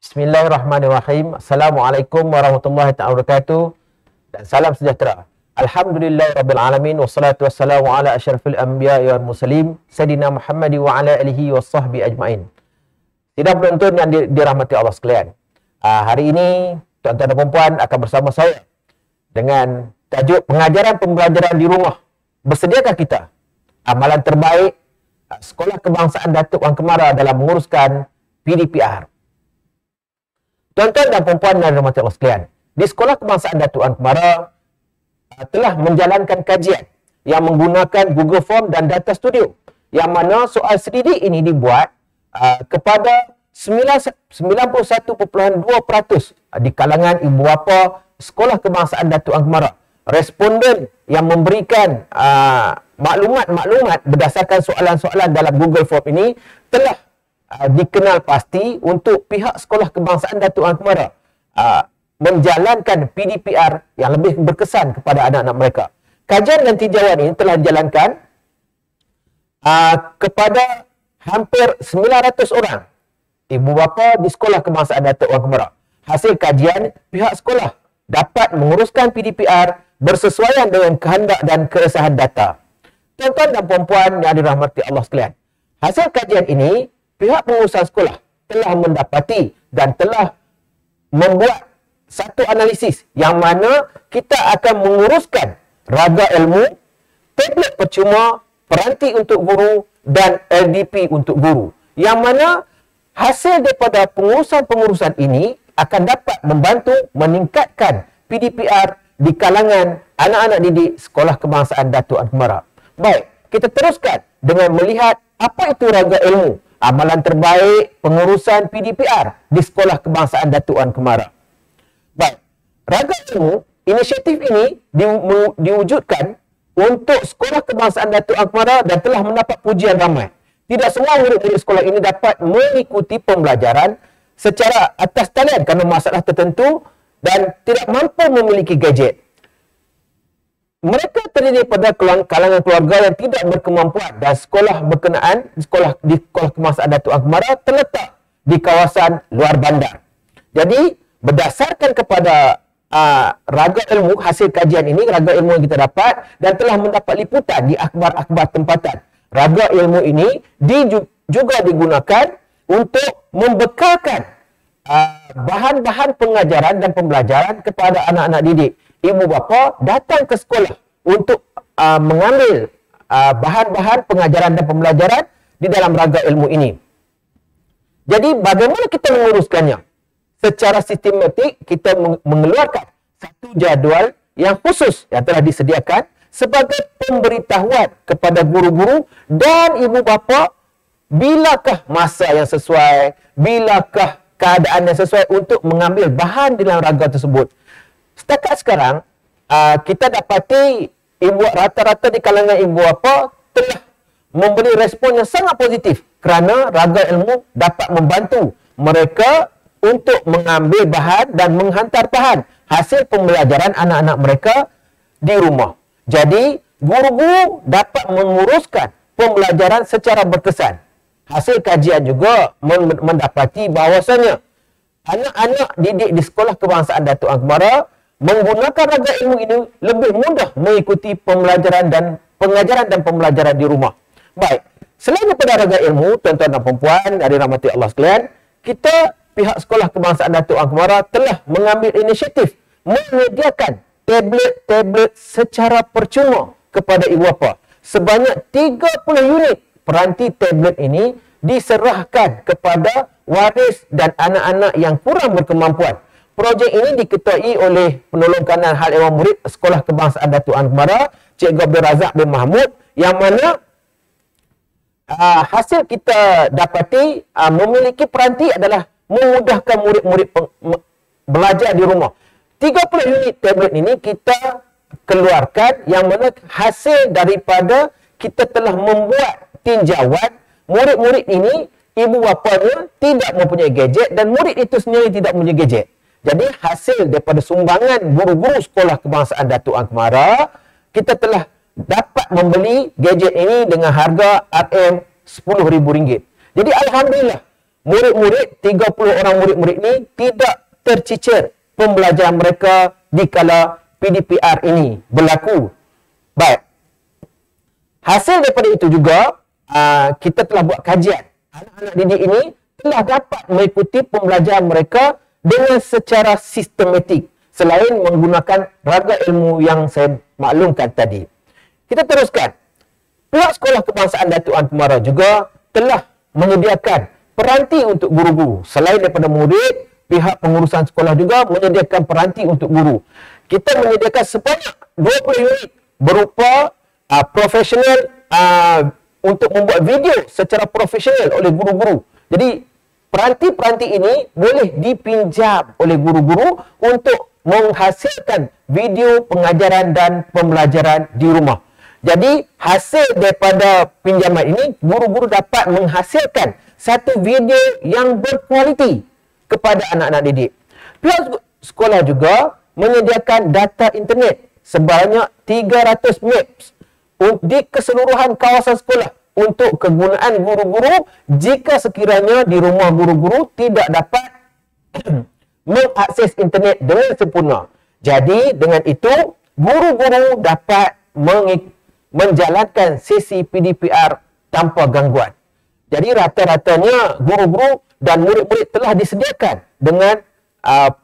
Bismillahirrahmanirrahim. Assalamualaikum warahmatullahi wabarakatuh. Dan salam sejahtera. Alhamdulillahirrabbilalamin. Wassalatu wassalamu ala asyrafil anbiya wal mursalin Sayyidina Muhammad wa ala alihi wa sahbihi ajma'in. Sidang penonton yang dirahmati Allah sekalian, hari ini tuan-tuan dan puan akan bersama saya dengan tajuk pengajaran pembelajaran di rumah. Bersediakah kita amalan terbaik Sekolah Kebangsaan Datuk Wan Kemara dalam menguruskan PDPR? Tuan-tuan dan puan yang dirahmati Allah sekalian, di Sekolah Kebangsaan Datuk Wan Kemara telah menjalankan kajian yang menggunakan Google Form dan Data Studio, yang mana soal selidik ini dibuat kepada 91.2% di kalangan ibu bapa Sekolah Kebangsaan Datuk Wan Kemara. Responden yang memberikan maklumat-maklumat berdasarkan soalan-soalan dalam Google Form ini telah dikenal pasti untuk pihak Sekolah Kebangsaan Datuk Wan Kemara menjalankan PDPR yang lebih berkesan kepada anak-anak mereka. Kajian dan tinjauan ini telah dijalankan kepada hampir 900 orang ibu bapa di Sekolah Kebangsaan Datuk Wan Kemara. Hasil kajian, pihak sekolah dapat menguruskan PDPR bersesuaian dengan kehendak dan keresahan data. Tuan-tuan dan puan-puan yang dirahmati Allah sekalian, hasil kajian ini pihak pengurusan sekolah telah mendapati dan telah membuat satu analisis yang mana kita akan menguruskan raga ilmu, tablet percuma, peranti untuk guru dan LDP untuk guru. Yang mana hasil daripada pengurusan-pengurusan ini akan dapat membantu meningkatkan PDPR di kalangan anak-anak didik Sekolah Kebangsaan Datuk Wan Kemara. Baik, kita teruskan dengan melihat apa itu raga ilmu, amalan terbaik pengurusan PDPR di Sekolah Kebangsaan Datuk Wan Kemara. Baik, raga ilmu, inisiatif ini diwujudkan untuk Sekolah Kebangsaan Datuk Wan Kemara dan telah mendapat pujian ramai. Tidak semua murid-murid sekolah ini dapat mengikuti pembelajaran secara atas talian kerana masalah tertentu dan tidak mampu memiliki gadget. Mereka terdiri pada kalangan keluarga yang tidak berkemampuan dan sekolah berkenaan di Sekolah Kebangsaan Datuk Wan Kemara terletak di kawasan luar bandar. Jadi berdasarkan kepada raga ilmu, hasil kajian ini, raga ilmu yang kita dapat dan telah mendapat liputan di akhbar-akhbar tempatan. Raga ilmu ini juga digunakan untuk membekalkan bahan-bahan pengajaran dan pembelajaran kepada anak-anak didik. Ibu bapa datang ke sekolah untuk mengambil bahan-bahan pengajaran dan pembelajaran di dalam raga ilmu ini. Jadi bagaimana kita menguruskannya? Secara sistematik kita mengeluarkan satu jadual yang khusus yang telah disediakan sebagai pemberitahuan kepada guru-guru dan ibu bapa bilakah masa yang sesuai, bilakah keadaan yang sesuai untuk mengambil bahan di dalam raga tersebut. Setakat sekarang, kita dapati rata-rata di kalangan ibu bapa telah memberi respon yang sangat positif kerana raga ilmu dapat membantu mereka untuk mengambil bahan dan menghantar bahan hasil pembelajaran anak-anak mereka di rumah. Jadi, guru-guru dapat menguruskan pembelajaran secara berkesan. Hasil kajian juga mendapati bahawasanya anak-anak didik di Sekolah Kebangsaan Datuk Wan Kemara menggunakan raga ilmu ini lebih mudah mengikuti pembelajaran dan pengajaran dan pembelajaran di rumah. Baik, selain daripada raga ilmu, tuan-tuan dan puan dari rahmati Allah sekalian, kita pihak Sekolah Kebangsaan Datuk Wan Kemara telah mengambil inisiatif menyediakan tablet-tablet secara percuma kepada ibu bapa. Sebanyak 30 unit peranti tablet ini diserahkan kepada waris dan anak-anak yang kurang berkemampuan. Projek ini diketuai oleh penolong kanan hal ehwal murid Sekolah Kebangsaan Datuk Wan Kemara, Cikgu Abdul Razak bin Mahmud, yang mana hasil kita dapati memiliki peranti adalah memudahkan murid-murid belajar di rumah. 30 unit tablet ini kita keluarkan yang mana hasil daripada kita telah membuat tinjauan murid-murid ini, ibu bapanya tidak mempunyai gadget dan murid itu sendiri tidak mempunyai gadget. Jadi hasil daripada sumbangan guru-guru Sekolah Kebangsaan Datuk Ang Kemara, kita telah dapat membeli gadget ini dengan harga RM10,000. Jadi alhamdulillah, murid-murid, 30 orang murid-murid ini tidak tercicir pembelajaran mereka di kala PDPR ini berlaku. Baik. Hasil daripada itu juga, kita telah buat kajian. Anak-anak didik ini telah dapat mengikuti pembelajaran mereka dengan secara sistematik selain menggunakan raga ilmu yang saya maklumkan tadi. Kita teruskan. Pihak Sekolah Kebangsaan Datuk Ang Kemara juga telah menyediakan peranti untuk guru-guru. Selain daripada murid, pihak pengurusan sekolah juga menyediakan peranti untuk guru. Kita menyediakan sebanyak 20 unit berupa profesional untuk membuat video secara profesional oleh guru-guru. Jadi peranti-peranti ini boleh dipinjam oleh guru-guru untuk menghasilkan video pengajaran dan pembelajaran di rumah. Jadi hasil daripada pinjaman ini, guru-guru dapat menghasilkan satu video yang berkualiti kepada anak-anak didik. Pihak sekolah juga menyediakan data internet sebanyak 300 MB di keseluruhan kawasan sekolah untuk kegunaan guru-guru jika sekiranya di rumah guru-guru tidak dapat mengakses internet dengan sempurna. Jadi dengan itu, guru-guru dapat menjalankan sesi PDPR tanpa gangguan. Jadi rata-ratanya guru-guru dan murid-murid telah disediakan dengan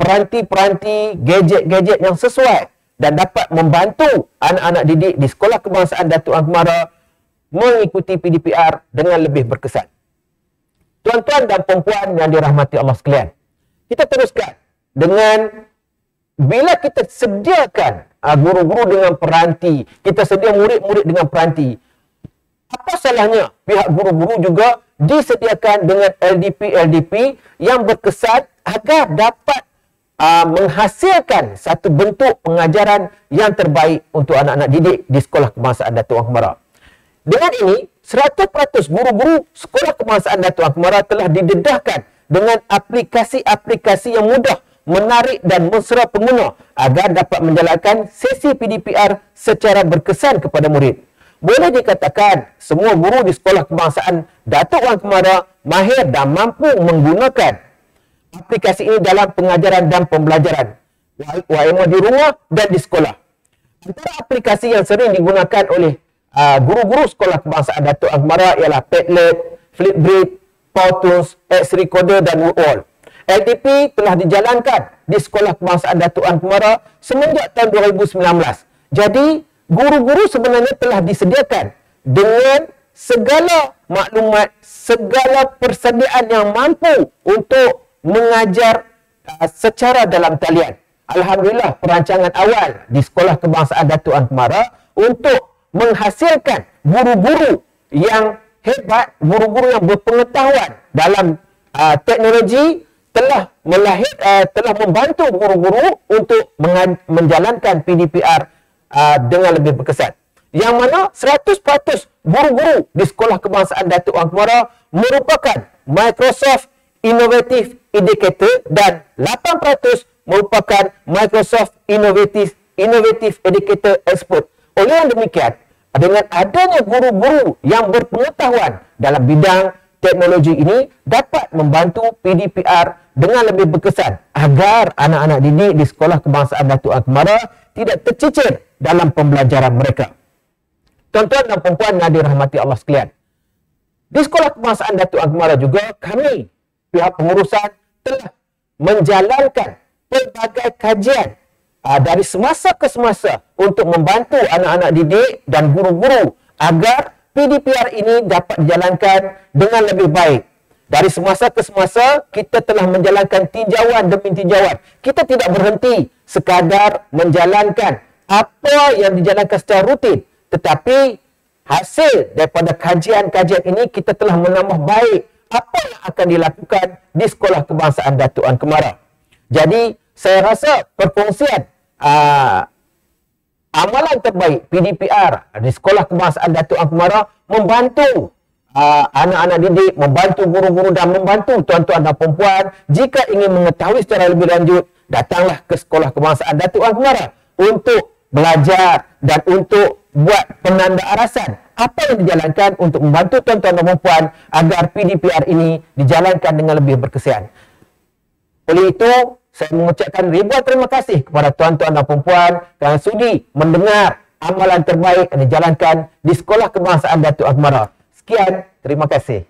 peranti-peranti, gadget-gadget yang sesuai dan dapat membantu anak-anak didik di Sekolah Kebangsaan Datuk Ang Kemara mengikuti PDPR dengan lebih berkesan. Tuan-tuan dan puan-puan yang dirahmati Allah sekalian, kita teruskan dengan bila kita sediakan guru-guru dengan peranti, kita sedia murid-murid dengan peranti, apa salahnya pihak guru-guru juga disediakan dengan LDP-LDP yang berkesan agar dapat menghasilkan satu bentuk pengajaran yang terbaik untuk anak-anak didik di Sekolah Kebangsaan Datuk Ang Kemara. Dengan ini, 100% guru-guru Sekolah Kebangsaan Datuk Ang Kemara telah didedahkan dengan aplikasi-aplikasi yang mudah, menarik dan mesra pengguna agar dapat menjalankan sesi PDPR secara berkesan kepada murid. Boleh dikatakan semua guru di Sekolah Kebangsaan Datuk Ang Kemara mahir dan mampu menggunakan aplikasi ini dalam pengajaran dan pembelajaran, walau di rumah dan di sekolah. Antara aplikasi yang sering digunakan oleh guru-guru Sekolah Kebangsaan Datuk Ang Kemara ialah Padlet, Flipgrid, PowerTools, X-Recorder dan WordWall. LDP telah dijalankan di Sekolah Kebangsaan Datuk Ang Kemara semenjak tahun 2019. Jadi, guru-guru sebenarnya telah disediakan dengan segala maklumat, segala persediaan yang mampu untuk mengajar secara dalam talian. Alhamdulillah, perancangan awal di Sekolah Kebangsaan Datuk Ang Kemara untuk menghasilkan guru-guru yang hebat, guru-guru yang berpengetahuan dalam teknologi telah membantu guru-guru untuk menjalankan PDPR dengan lebih berkesan. Yang mana 100% guru-guru di Sekolah Kebangsaan Datuk Ang Kemara merupakan Microsoft Innovative Educator dan 8% merupakan Microsoft Innovative Educator Expert. Oleh yang demikian, dengan adanya guru-guru yang berpengetahuan dalam bidang teknologi ini dapat membantu PDPR dengan lebih berkesan agar anak-anak didik di Sekolah Kebangsaan Datuk Ang Kemara tidak tercicir dalam pembelajaran mereka. Tuan-tuan dan puan-puan yang dirahmati Allah sekalian, di Sekolah Kebangsaan Datuk Ang Kemara juga kami, pihak pengurusan, telah menjalankan pelbagai kajian dari semasa ke semasa untuk membantu anak-anak didik dan guru-guru agar PDPR ini dapat dijalankan dengan lebih baik. Dari semasa ke semasa, kita telah menjalankan tinjauan demi tinjauan. Kita tidak berhenti sekadar menjalankan apa yang dijalankan secara rutin. Tetapi hasil daripada kajian-kajian ini, kita telah menambah baik apa yang akan dilakukan di Sekolah Kebangsaan Datuk Ang Kemara. Jadi, saya rasa perkongsian amalan terbaik PDPR di Sekolah Kebangsaan Datuk Angku Mara membantu anak-anak didik, membantu guru-guru dan membantu tuan-tuan dan puan-puan. Jika ingin mengetahui secara lebih lanjut, datanglah ke Sekolah Kebangsaan Datuk Angku Mara untuk belajar dan untuk buat penanda arasan apa yang dijalankan untuk membantu tuan-tuan dan puan-puan agar PDPR ini dijalankan dengan lebih berkesian. Oleh itu, saya mengucapkan ribuan terima kasih kepada tuan-tuan dan puan-puan yang sudi mendengar amalan terbaik yang dijalankan di Sekolah Kebangsaan Datuk Angku Mara. Sekian, terima kasih.